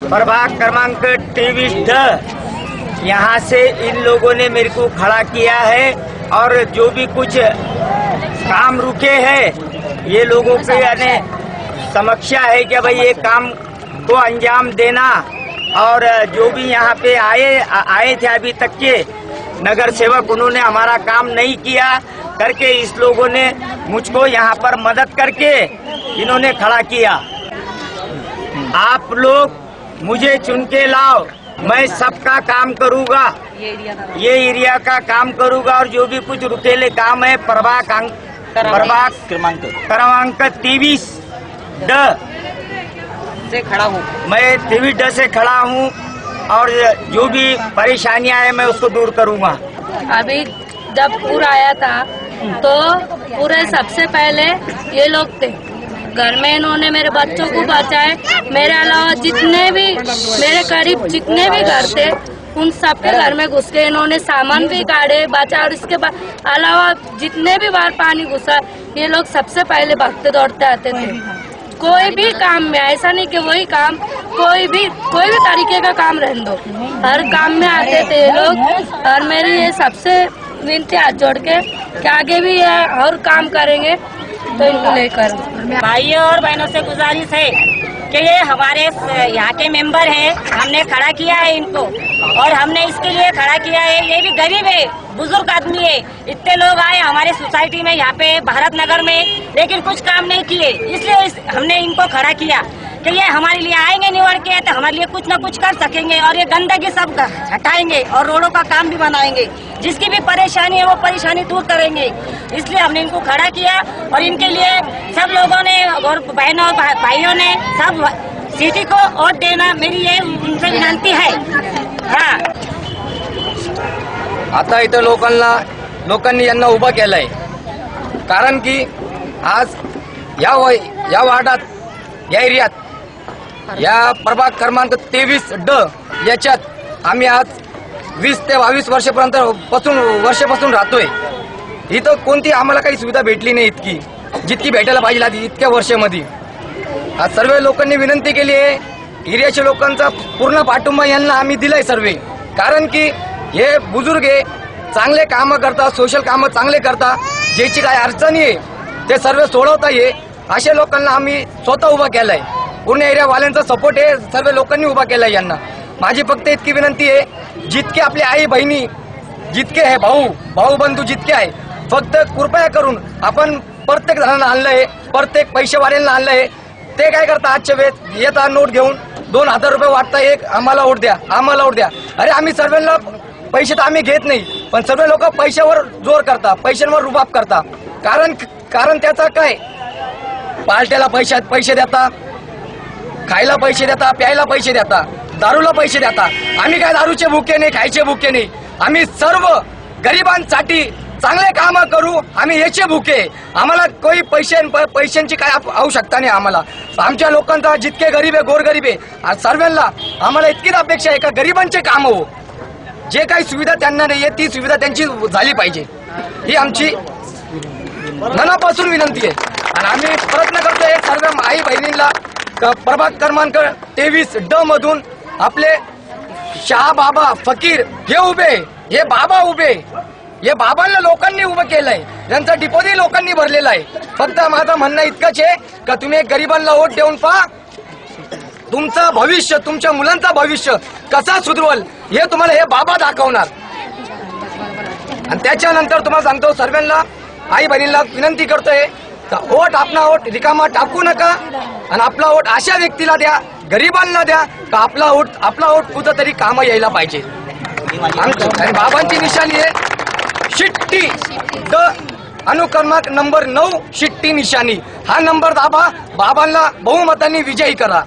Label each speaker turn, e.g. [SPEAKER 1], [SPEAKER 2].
[SPEAKER 1] प्रभाग क्रमांक 23 यहाँ से इन लोगों ने मेरे को खड़ा किया है और जो भी कुछ काम रुके हैं ये लोगों के यानी समस्या है कि भाई ये काम को अंजाम देना। और जो भी यहाँ पे आए थे अभी तक के नगर सेवक, उन्होंने हमारा काम नहीं किया करके इस लोगों ने मुझको यहाँ पर मदद करके इन्होंने खड़ा किया। आप लोग मुझे चुन के लाओ, मैं सबका काम करूँगा, ये एरिया का काम करूँगा और जो भी कुछ रुकेले काम है प्रभाग क्रमांक 23
[SPEAKER 2] से खड़ा हूँ,
[SPEAKER 1] मैं 23 से खड़ा हूँ और जो भी परेशानियां है मैं उसको दूर करूँगा।
[SPEAKER 3] अभी जब पूरा आया था तो पूरे सबसे पहले ये लोग थे घर में, इन्होंने मेरे बच्चों को बचाए। मेरे अलावा जितने भी मेरे करीब जितने भी घर थे उन सबके घर में घुस के इन्होंने सामान भी काढ़े बचा। और इसके अलावा जितने भी बार पानी घुसा ये लोग सबसे पहले भागते दौड़ते आते थे। कोई भी काम में ऐसा नहीं कि वही काम, कोई भी तरीके का काम रहने दो, हर काम में आते थे ये लोग। और मेरी ये सबसे विनती हाथ जोड़ के कि आगे भी ये और काम करेंगे तो इनको लेकर।
[SPEAKER 2] भाइयों और बहनों से गुजारिश है कि ये हमारे यहाँ के मेंबर हैं, हमने खड़ा किया है इनको और हमने इसके लिए खड़ा किया है। ये भी गरीब है, बुजुर्ग आदमी है, इतने लोग आए हमारे सोसाइटी में यहाँ पे भारत नगर में, लेकिन कुछ काम नहीं किए। इसलिए हमने इनको खड़ा किया कि ये हमारे लिए आएंगे निवड़ के तो हमारे लिए कुछ न कुछ कर सकेंगे और ये गंदगी सब हटाएंगे और रोडों का काम भी बनाएंगे। जिसकी भी परेशानी है वो परेशानी दूर करेंगे। इसलिए हमने इनको खड़ा किया और इनके लिए सब लोगों ने और बहनों भाइयों ने सब सिटी को वोट देना मेरी ये उनसे विनंती है। हाँ,
[SPEAKER 4] आता इथं लोकांनी यांना उभा केलाय, कारण की आज या वार्डात या एरियात या प्रभाग क्रमांक 23 याच्यात आम्ही आज 20 ते 22 वर्षापासून राहतोय। इथं कोणती आम्हाला काही सुविधा भेटली नाही इतकी जितकी भेटायला पाहिजे आधी इतक्या वर्षामध्ये। आज सर्व लोकांनी विनंती केली आहे, एरियाच्या लोकांचा पूर्ण पाठिंबा यांना आम्ही दिलाय सर्व, कारण की हे बुजुर्ग आहे, चांगले कामं करतात, सोशल कामं चांगले करतात, ज्याची काय अडचणी आहे ते सर्व सोडवता ये अशा लोकांना आम्ही स्वतः उभा केलाय। पूर्ण एरियावाल्यांचा सपोर्ट आहे, सर्व लोकांनी उभा केलाय यांना। माझी फक्त इतकी विनंती आहे, जितके आपले आई बहिणी जितके आहे भाऊ बंधू जितके आहे, फक्त कृपया करून आपण प्रत्येक जणांना आणलंय, प्रत्येक पैसेवाल्यांना आणलंय। ते काय करता आजच्या वेळेस येतात नोट घेऊन 2000 रुपये वाटता, एक आम्हाला वोट द्या, आम्हाला वोट द्या। अरे आम्ही सर्वांना पैसे तर आम्ही घेत नाही, पण सर्व लोक पैशावर जोर करता, पैशांवर रुबाब करता। कारण त्याचा काय, पार्ट्याला पैसे देता, खायला पैसे देता, प्यायला पैसे देता, दारूला पैसे देता। आम्ही काय दारूचे भुके नाही, खायचे भुके नाही, आम्ही सर्व गरिबांसाठी चांगले काम करू, आम्ही याचे भुके। आम्हाला कोई पैशांची काय आवश्यकता नाही। आमच्या लोकांचा जितके गरीब आहे, गोरगरीब आहे, सर्वांना आम्हाला इतकीच अपेक्षा आहे का गरिबांचे काम हो, जे काही सुविधा त्यांना नाहीये ती सुविधा त्यांची झाली पाहिजे, ही आमची मनापासून विनंती आहे। आणि आम्ही प्रयत्न करतोय सर्व आई बहिणींना प्रभाग क्रमांक 23 मधून आपले शाह बाबा फकीर हे उभे, हे बाबा उभे, हे बाबांना लोकांनी उभं केलंय, त्यांचा डिपॉझिट लोकांनी भरलेला आहे। फक्त माझं म्हणणं इतकंच आहे का तुम्ही गरिबांना वोट देऊन पहा, तुमचं भविष्य, तुमच्या मुलांचं भविष्य कसा सुधरवल हे तुम्हाला हे बाबा दाखवणार। आणि त्याच्यानंतर तुम्हाला सांगतो सर्वांना आई बहिणींना विनंती करतोय का वोट, आपला वोट रिकामा टाकू नका आणि आपला वोट अशा व्यक्तीला द्या, गरिबांना द्या का आपला वोट कुठंतरी कामं यायला पाहिजे। आणि बाबांची निशाणी आहे शिट्टी, अनुक्रमांक नंबर 9 शिट्टी निशाणी, हा नंबर दाबा, बाबांना बहुमतांनी विजयी करा।